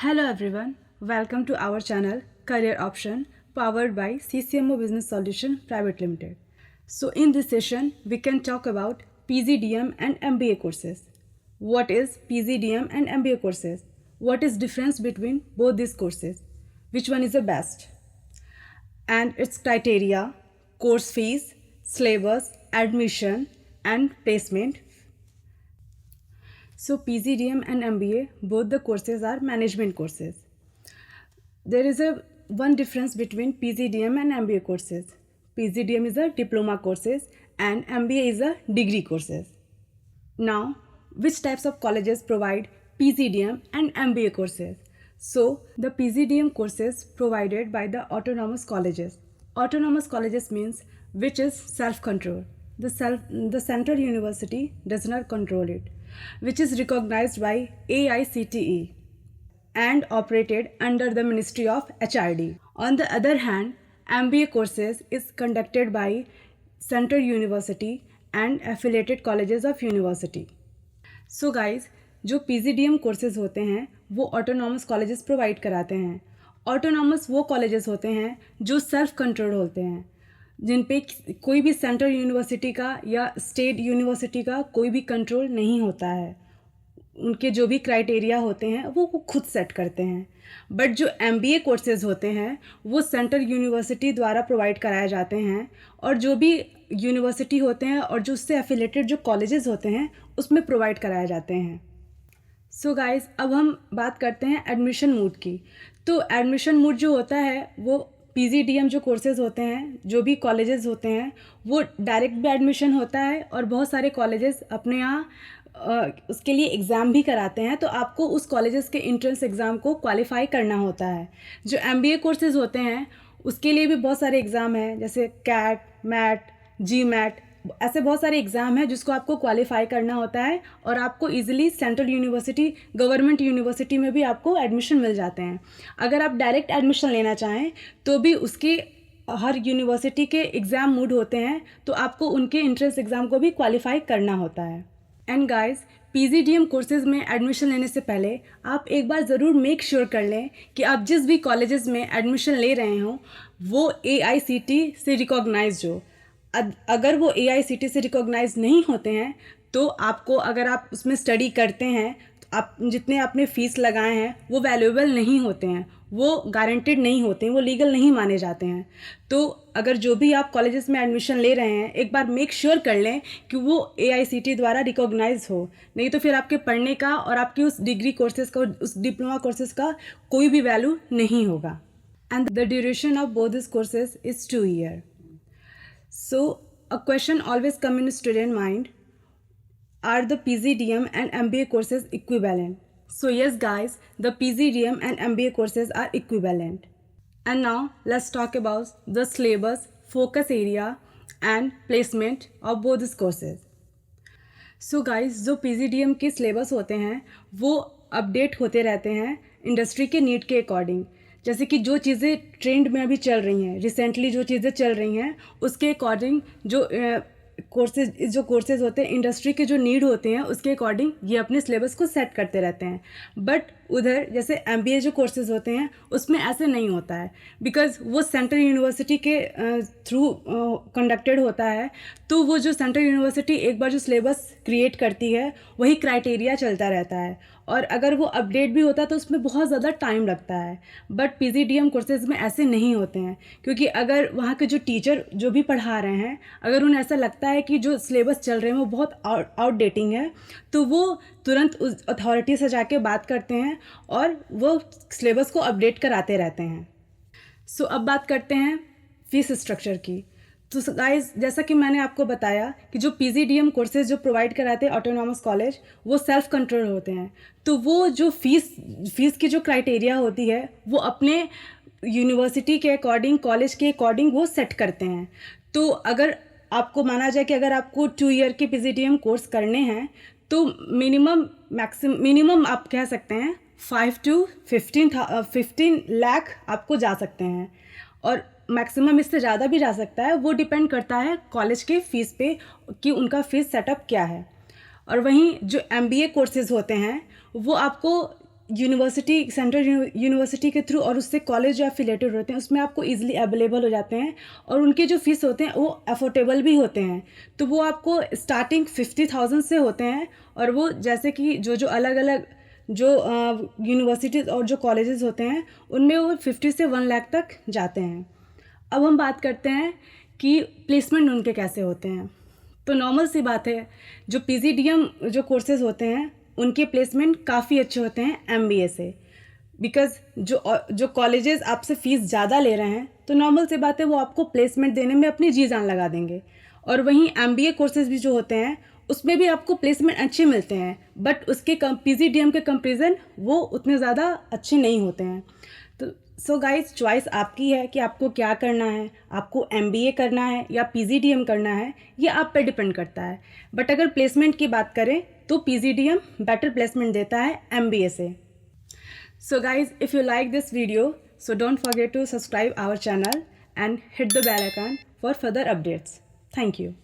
Hello everyone, welcome to our channel Career Option powered by CCMO Business Solution Private Limited. So in this session, we can talk about PGDM and MBA courses. What is PGDM and MBA courses? What is difference between both these courses? Which one is the best? And its criteria, course fees, syllabus, admission and placement. So PGDM and MBA, both the courses are management courses. There is one difference between PGDM and MBA courses. PGDM is a diploma courses and MBA is a degree courses. Now, which types of colleges provide PGDM and MBA courses? So, the PGDM courses provided by the autonomous colleges. Autonomous colleges means which is self-control. The central university does not control it, which is recognized by AICTE and operated under the Ministry of HRD. On the other hand, MBA courses is conducted by Central University and affiliated colleges of university. So guys, जो PGDM courses होते हैं वो autonomous colleges provide कराते हैं. Autonomous वो colleges होते हैं जो सेल्फ कंट्रोल होते हैं, जिन पे कोई भी सेंट्रल यूनिवर्सिटी का या स्टेट यूनिवर्सिटी का कोई भी कंट्रोल नहीं होता है. उनके जो भी क्राइटेरिया होते हैं वो खुद सेट करते हैं. बट जो MBA कोर्सेज होते हैं वो सेंट्रल यूनिवर्सिटी द्वारा प्रोवाइड कराए जाते हैं, और जो भी यूनिवर्सिटी होते हैं और जो उससे एफिलेटेड जो कॉलेजेस होते हैं उसमें प्रोवाइड कराए जाते हैं. सो गाइस, अब हम बात करते हैं एडमिशन मूड की. तो एडमिशन मूड जो होता है वो PGDM जो कोर्सेज़ होते हैं, जो भी कॉलेजेस होते हैं, वो डायरेक्ट भी एडमिशन होता है और बहुत सारे कॉलेजेस अपने यहाँ उसके लिए एग्ज़ाम भी कराते हैं. तो आपको उस कॉलेजेस के एंट्रेंस एग्ज़ाम को क्वालिफाई करना होता है. जो MBA कोर्सेज़ होते हैं उसके लिए भी बहुत सारे एग्ज़ाम हैं, जैसे CAT, MAT, GMAT, ऐसे बहुत सारे एग्ज़ाम हैं जिसको आपको क्वालिफाई करना होता है, और आपको easily central university, government university में भी आपको एडमिशन मिल जाते हैं. अगर आप डायरेक्ट एडमिशन लेना चाहें तो भी उसके हर यूनिवर्सिटी के एग्ज़ाम मूड होते हैं, तो आपको उनके एंट्रेंस एग्ज़ाम को भी क्वालिफाई करना होता है. एंड गाइस, PGDM कोर्सेज़ में एडमिशन लेने से पहले आप एक बार ज़रूर मेक श्योर कर लें कि आप जिस भी कॉलेजेस में एडमिशन ले रहे हों वो AICTE से रिकॉग्नाइज्ड हो. अगर वो AICTE से रिकॉग्नाइज नहीं होते हैं तो आपको, अगर आप उसमें स्टडी करते हैं तो आप जितने आपने फ़ीस लगाए हैं वो वैल्यूएबल नहीं होते हैं, वो गारंटेड नहीं होते हैं, वो लीगल नहीं माने जाते हैं. तो अगर जो भी आप कॉलेजेस में एडमिशन ले रहे हैं एक बार मेक श्योर कर लें कि वो AICTE द्वारा रिकॉग्नाइज हो, नहीं तो फिर आपके पढ़ने का और आपकी उस डिग्री कोर्सेज़ का, उस डिप्लोमा कोर्सेज़ का कोई भी वैल्यू नहीं होगा. And the duration of both this courses is 2 years. So a question always come in student mind: are the PGDM and MBA courses equivalent? So yes guys, the PGDM and MBA courses are equivalent. And now let's talk about the syllabus, focus area and placement of both these courses. So guys, जो PGDM के syllabus होते हैं वो update होते रहते हैं industry के need के अकॉर्डिंग. जैसे कि जो चीज़ें ट्रेंड में अभी चल रही हैं, रिसेंटली जो चीज़ें चल रही हैं उसके अकॉर्डिंग जो कोर्सेज होते हैं, इंडस्ट्री के जो नीड होते हैं उसके अकॉर्डिंग ये अपने सिलेबस को सेट करते रहते हैं. बट उधर जैसे MBA जो कोर्सेज होते हैं उसमें ऐसे नहीं होता है, बिकॉज वो सेंट्रल यूनिवर्सिटी के थ्रू कंडक्टेड होता है. तो वो जो सेंट्रल यूनिवर्सिटी एक बार जो सिलेबस क्रिएट करती है वही क्राइटेरिया चलता रहता है, और अगर वो अपडेट भी होता है तो उसमें बहुत ज़्यादा टाइम लगता है. बट PGDM कोर्सेज में ऐसे नहीं होते हैं, क्योंकि अगर वहाँ के जो टीचर जो भी पढ़ा रहे हैं अगर उन्हें ऐसा लगता है कि जो सिलेबस चल रहे हैं वो बहुत आउटडेटिंग है तो वो तुरंत उस अथॉरिटी से जाके बात करते हैं और वो सिलेबस को अपडेट कराते रहते हैं. सो अब बात करते हैं फीस स्ट्रक्चर की. तो गाइस, जैसा कि मैंने आपको बताया कि जो PGDM कोर्सेज जो प्रोवाइड कराते हैं ऑटोनॉमस कॉलेज वो सेल्फ कंट्रोल होते हैं. तो वो जो फीस की जो क्राइटेरिया होती है वो अपने यूनिवर्सिटी के अकॉर्डिंग, कॉलेज के अकॉर्डिंग वो सेट करते हैं. तो अगर आपको माना जाए कि अगर आपको 2 year के PGDM कोर्स करने हैं तो मिनिमम आप कह सकते हैं 5 to 15 लाख आपको जा सकते हैं, और मैक्सिमम इससे ज़्यादा भी जा सकता है. वो डिपेंड करता है कॉलेज के फ़ीस पे कि उनका फ़ीस सेटअप क्या है. और वहीं जो MBA कोर्सेज़ होते हैं वो आपको यूनिवर्सिटी, सेंट्रल यूनिवर्सिटी के थ्रू और उससे कॉलेज जो एफिलेटेड होते हैं उसमें आपको इजीली अवेलेबल हो जाते हैं, और उनके जो फ़ीस होते हैं वो अफोर्डेबल भी होते हैं। तो वो आपको स्टार्टिंग 50,000 से होते हैं, और वो जैसे कि जो अलग अलग जो यूनिवर्सिटीज़ और जो कॉलेजेस होते हैं उनमें वो 50 से 1 लाख तक जाते हैं। अब हम बात करते हैं कि प्लेसमेंट उनके कैसे होते हैं। तो नॉर्मल सी बात है, जो पीजीडीएम जो कोर्सेज होते हैं उनके प्लेसमेंट काफ़ी अच्छे होते हैं एमबीए से, बिकॉज जो कॉलेजेस आपसे फ़ीस ज़्यादा ले रहे हैं तो नॉर्मल सी बात है वो आपको प्लेसमेंट देने में अपनी जी जान लगा देंगे। और वहीं एमबीए कोर्सेज भी जो होते हैं उसमें भी आपको प्लेसमेंट अच्छे मिलते हैं, बट उसके पीजीडीएम के कंपेरिजन वो उतने ज़्यादा अच्छे नहीं होते हैं। तो सो गाइस, चॉइस आपकी है कि आपको क्या करना है, आपको एमबीए करना है या पीजीडीएम करना है, ये आप पे डिपेंड करता है। बट अगर प्लेसमेंट की बात करें तो पीजीडीएम बेटर प्लेसमेंट देता है एमबीए से। So guys, if you like this video, so don't forget to subscribe our channel and hit the bell icon for further updates. Thank you.